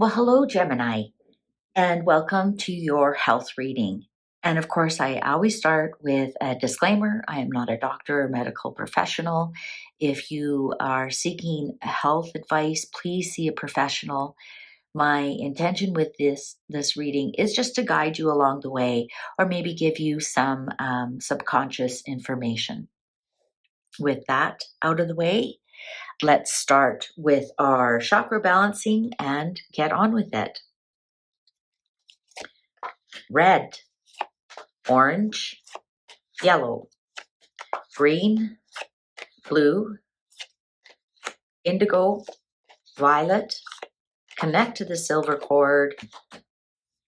Well, hello, Gemini, and welcome to your health reading. And of course, I always start with a disclaimer. I am not a doctor or medical professional. If you are seeking health advice, please see a professional. My intention with this reading is just to guide you along the way, or maybe give you some subconscious information. With that out of the way, let's start with our chakra balancing and get on with it. Red, orange, yellow, green, blue, indigo, violet, connect to the silver cord,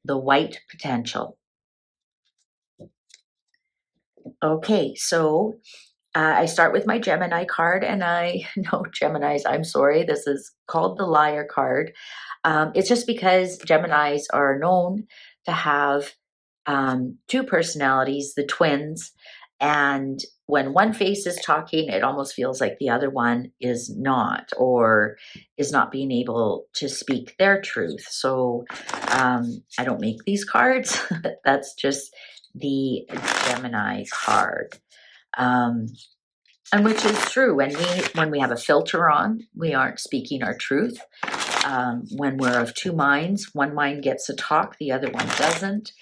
the white potential. Okay, so I start with my Gemini card, and I know Geminis, I'm sorry, this is called the liar card. It's just because Geminis are known to have two personalities, the twins, and when one face is talking, it almost feels like the other one is not, or is not being able to speak their truth. So I don't make these cards. That's just the Gemini card. And which is true. When we have a filter on, we aren't speaking our truth. When we're of two minds, one mind gets to talk, the other one doesn't.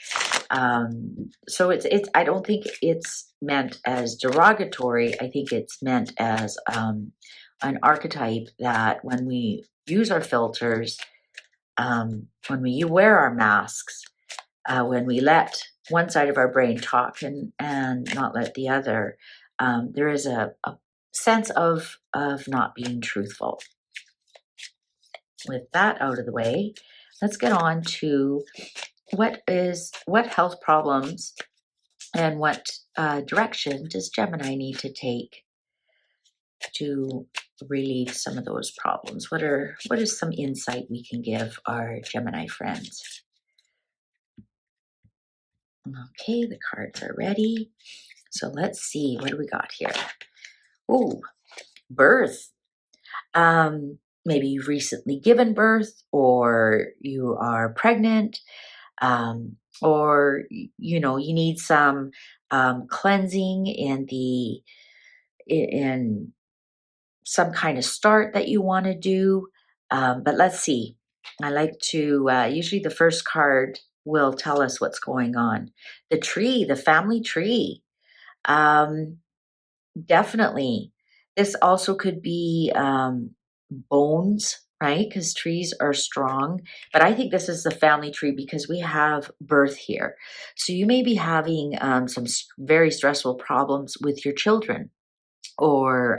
So it's I don't think it's meant as derogatory. I think it's meant as an archetype that when we use our filters, when we wear our masks, when we let one side of our brain talk and not let the other, there is a sense of not being truthful. With that out of the way, let's get on to what health problems and what direction does Gemini need to take to relieve some of those problems? What is some insight we can give our Gemini friends? Okay, the cards are ready. So let's see, what do we got here? Oh, birth. Maybe you've recently given birth, or you are pregnant, or you need some cleansing in some kind of start that you want to do. But let's see. I like to usually the first card will tell us what's going on. The tree, the family tree. Definitely. This also could be bones, right? Because trees are strong. But I think this is the family tree because we have birth here. So you may be having some very stressful problems with your children or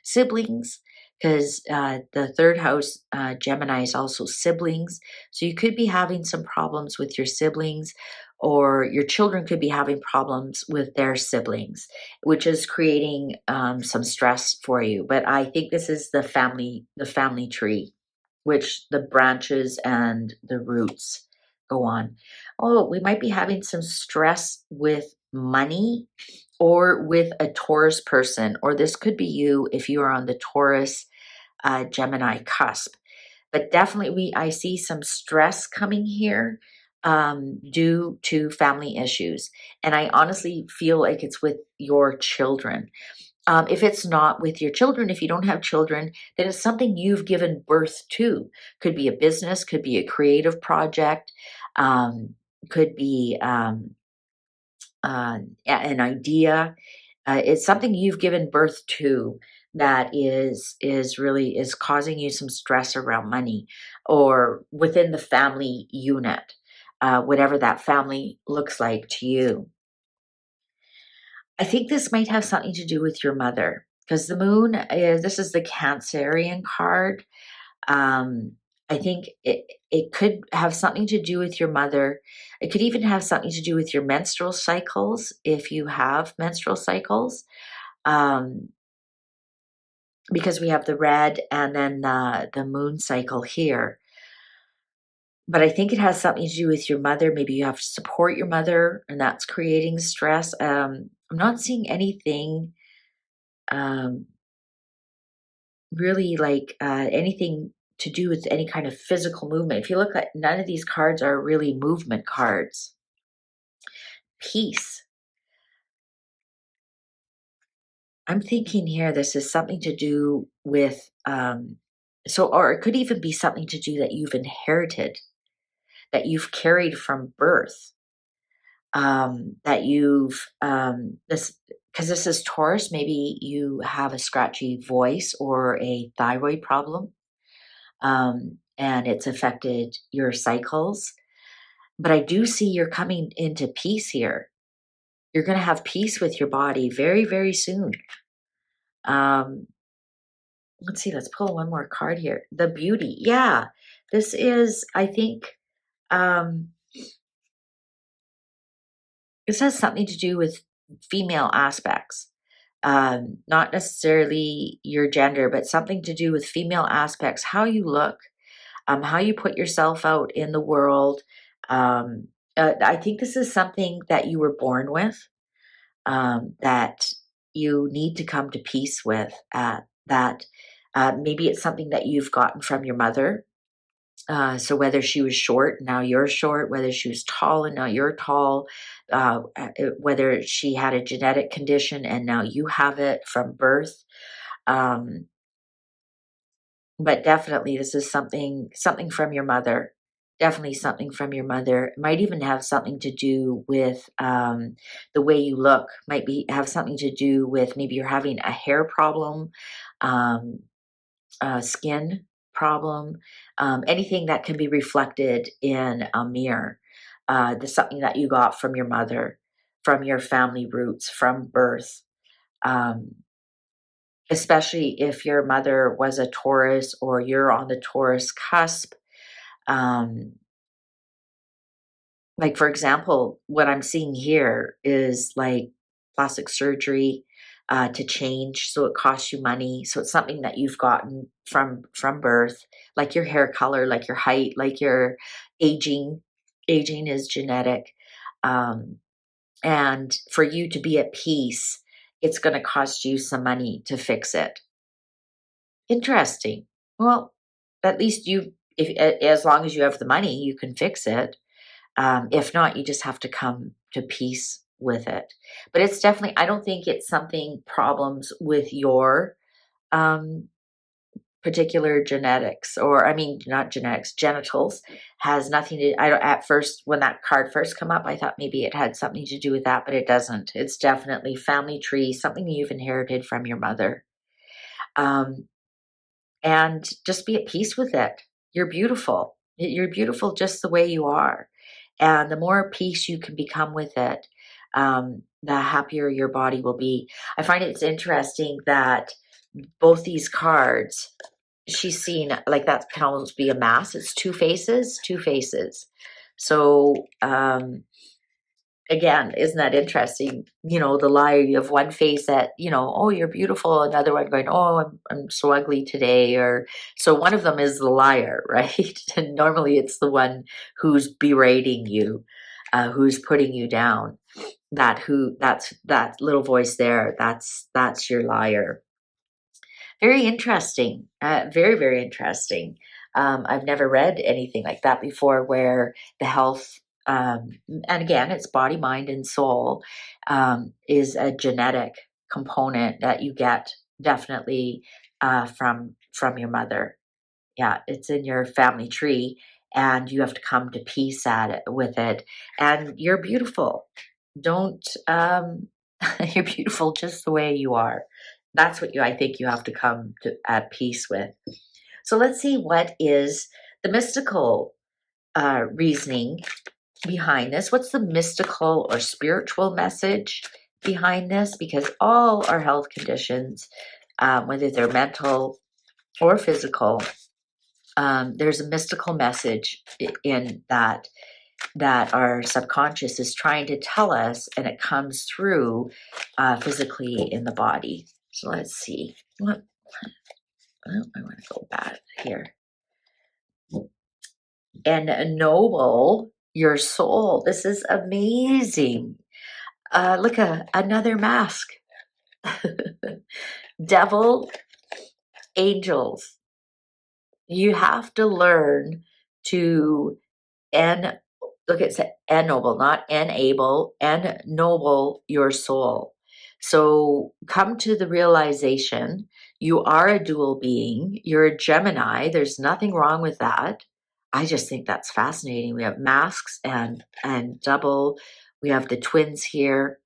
siblings, because the third house, Gemini, is also siblings. So you could be having some problems with your siblings, or your children could be having problems with their siblings, which is creating some stress for you. But I think this is the family tree, which the branches and the roots go on. Oh, we might be having some stress with money or with a Taurus person, or this could be you if you are on the Taurus Gemini cusp. But definitely I see some stress coming here due to family issues. And I honestly feel like it's with your children. If it's not with your children, if you don't have children, then it's something you've given birth to. Could be a business, could be a creative project, could be an idea. It's something you've given birth to that is causing you some stress around money, or within the family unit, whatever that family looks like to you. I think this might have something to do with your mother, because the moon this is the Cancerian card. Um, I think it could have something to do with your mother. It could even have something to do with your menstrual cycles, if you have menstrual cycles, um, because we have the red and then the moon cycle here. But I think it has something to do with your mother. Maybe you have to support your mother, and that's creating stress. I'm not seeing anything um, really like anything to do with any kind of physical movement. If you look at, none of these cards are really movement cards. Peace. I'm thinking here this is something to do with, or it could even be something to do that you've inherited, that you've carried from birth, that you've, this, because this is Taurus, maybe you have a scratchy voice or a thyroid problem, and it's affected your cycles. But I do see you're coming into peace here. You're going to have peace with your body very, very soon. Let's see, let's pull one more card here. The beauty. Yeah, this is, I think, um, this has something to do with female aspects. Not necessarily your gender, but something to do with female aspects, how you look, how you put yourself out in the world. I think this is something that you were born with, that you need to come to peace with, that maybe it's something that you've gotten from your mother. So whether she was short, now you're short, whether she was tall and now you're tall, whether she had a genetic condition and now you have it from birth. Um, but definitely this is something from your mother. Definitely something from your mother. It might even have something to do with the way you look. Might be have something to do with maybe you're having a hair problem, um, skin problem, anything that can be reflected in a mirror. There's something that you got from your mother, from your family roots, from birth. Um, Especially if your mother was a Taurus or you're on the Taurus cusp. Um, like, for example, what I'm seeing here is like plastic surgery to change, so it costs you money. So it's something that you've gotten from birth, like your hair color, like your height, like your aging. Aging is genetic, um, and for you to be at peace, it's going to cost you some money to fix it. Interesting. Well, at least if as long as you have the money, you can fix it. If not, you just have to come to peace with it. But it's definitely, I don't think it's something problems with your um, particular genetics, or I mean, not genetics, genitals has nothing to, I don't, at first, when that card first come up, I thought maybe it had something to do with that, but it doesn't. It's definitely family tree, something you've inherited from your mother. Um, and just be at peace with it. You're beautiful. You're beautiful just the way you are. And the more peace you can become with it, the happier your body will be. I find it's interesting that both these cards, she's seen like that can almost be a mask. It's two faces, two faces. So, again, isn't that interesting? You know, the liar, you have one face that, oh, you're beautiful. Another one going, oh, I'm so ugly today. Or so one of them is the liar, right? And normally it's the one who's berating you, who's putting you down. That's that little voice there. That's your liar. Very interesting. Very, very interesting. I've never read anything like that before where the health, and again, it's body, mind, and soul, is a genetic component that you get definitely from your mother. Yeah, it's in your family tree, and you have to come to peace with it. And you're beautiful. Don't you're beautiful just the way you are. That's what I think you have to come to at peace with. So let's see what is the mystical reasoning behind this. What's the mystical or spiritual message behind this? Because all our health conditions, whether they're mental or physical, there's a mystical message in that our subconscious is trying to tell us, and it comes through physically in the body. So let's see. What? Oh, I want to go back here. And ennoble your soul. This is amazing. Look, another mask. Devil, angels. You have to learn to en look, it's ennoble, not enable, ennoble your soul. So come to the realization you are a dual being. You're a Gemini. There's nothing wrong with that. I just think that's fascinating. We have masks and double. We have the twins here.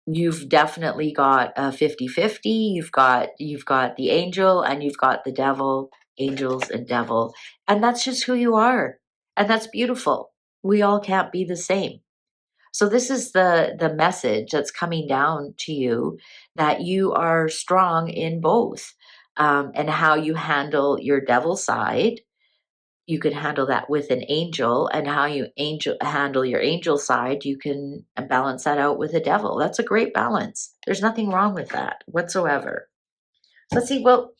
You've definitely got a 50-50. You've got the angel and you've got the devil, angels and devil. And that's just who you are. And that's beautiful. We all can't be the same. So this is the message that's coming down to you, that you are strong in both. And how you handle your devil side, you can handle that with an angel, and how you handle your angel side, you can balance that out with a devil. That's a great balance. There's nothing wrong with that whatsoever. So let's see, well,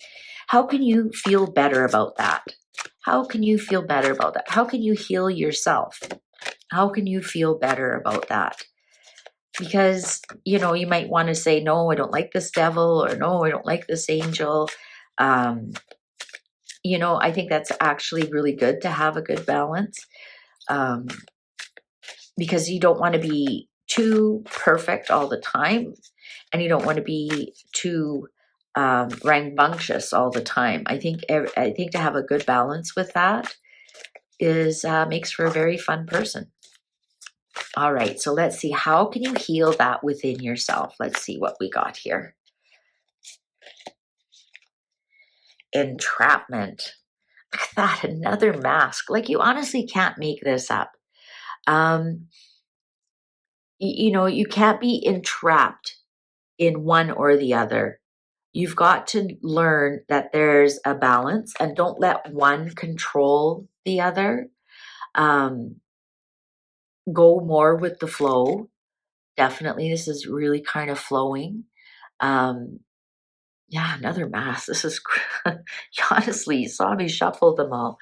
how can you feel better about that? How can you feel better about that? How can you heal yourself? How can you feel better about that? Because, you might want to say, no, I don't like this devil, or no, I don't like this angel. Um, I think that's actually really good to have a good balance, um, because you don't want to be too perfect all the time, and you don't want to be too rambunctious all the time. I think to have a good balance with that is makes for a very fun person. All right, so let's see, how can you heal that within yourself? Let's see what we got here. Entrapment. Look at that, another mask. Like, you honestly can't make this up. Um, you can't be entrapped in one or the other. You've got to learn that there's a balance, and don't let one control the other. Um, go more with the flow. Definitely, this is really kind of flowing. Um, Yeah, another mass. This is honestly, you saw me shuffle them all.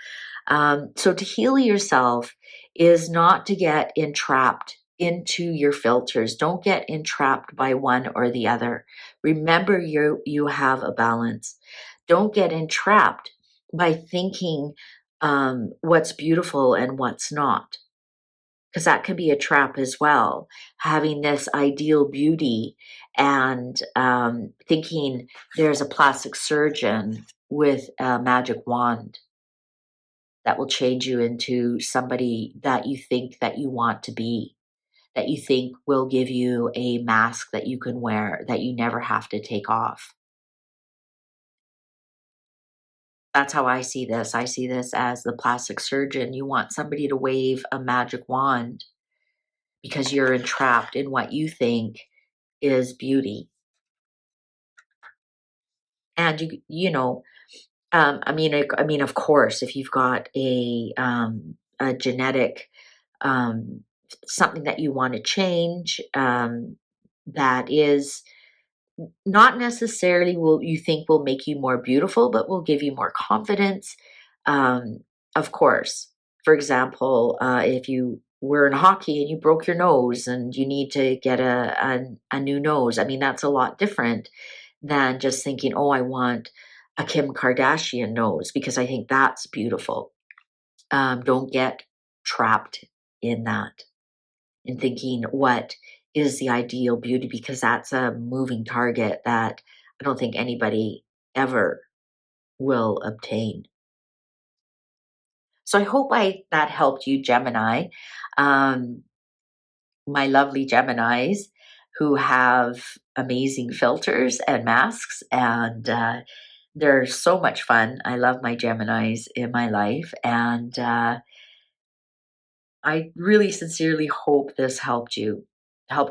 So to heal yourself is not to get entrapped into your filters. Don't get entrapped by one or the other. Remember, you have a balance. Don't get entrapped by thinking what's beautiful and what's not, because that can be a trap as well. Having this ideal beauty and thinking there's a plastic surgeon with a magic wand that will change you into somebody that you think that you want to be, that you think will give you a mask that you can wear, that you never have to take off. That's how I see this. I see this as the plastic surgeon. You want somebody to wave a magic wand because you're entrapped in what you think is beauty. And I mean, of course, if you've got a genetic um, something that you want to change, that is not necessarily will you think will make you more beautiful, but will give you more confidence. Um, of course, for example, if you were in hockey and you broke your nose and you need to get a new nose, I mean, that's a lot different than just thinking, oh, I want a Kim Kardashian nose, because I think that's beautiful. Don't get trapped in that, in thinking what is the ideal beauty, because that's a moving target that I don't think anybody ever will obtain. So I hope I that helped you, Gemini. Um, my lovely Geminis who have amazing filters and masks, and they're so much fun. I love my Geminis in my life, and I really sincerely hope this helped you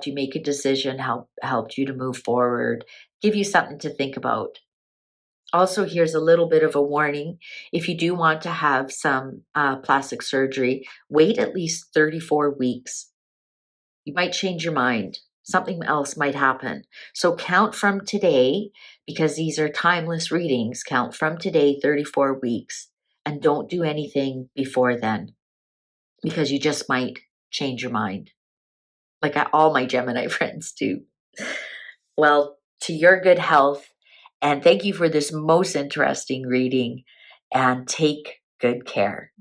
make a decision, helped you to move forward, give you something to think about. Also, here's a little bit of a warning. If you do want to have some plastic surgery, wait at least 34 weeks. You might change your mind. Something else might happen. So count from today, because these are timeless readings. Count from today, 34 weeks, and don't do anything before then, because you just might change your mind, like all my Gemini friends do. Well, to your good health And thank you for this most interesting reading, and take good care.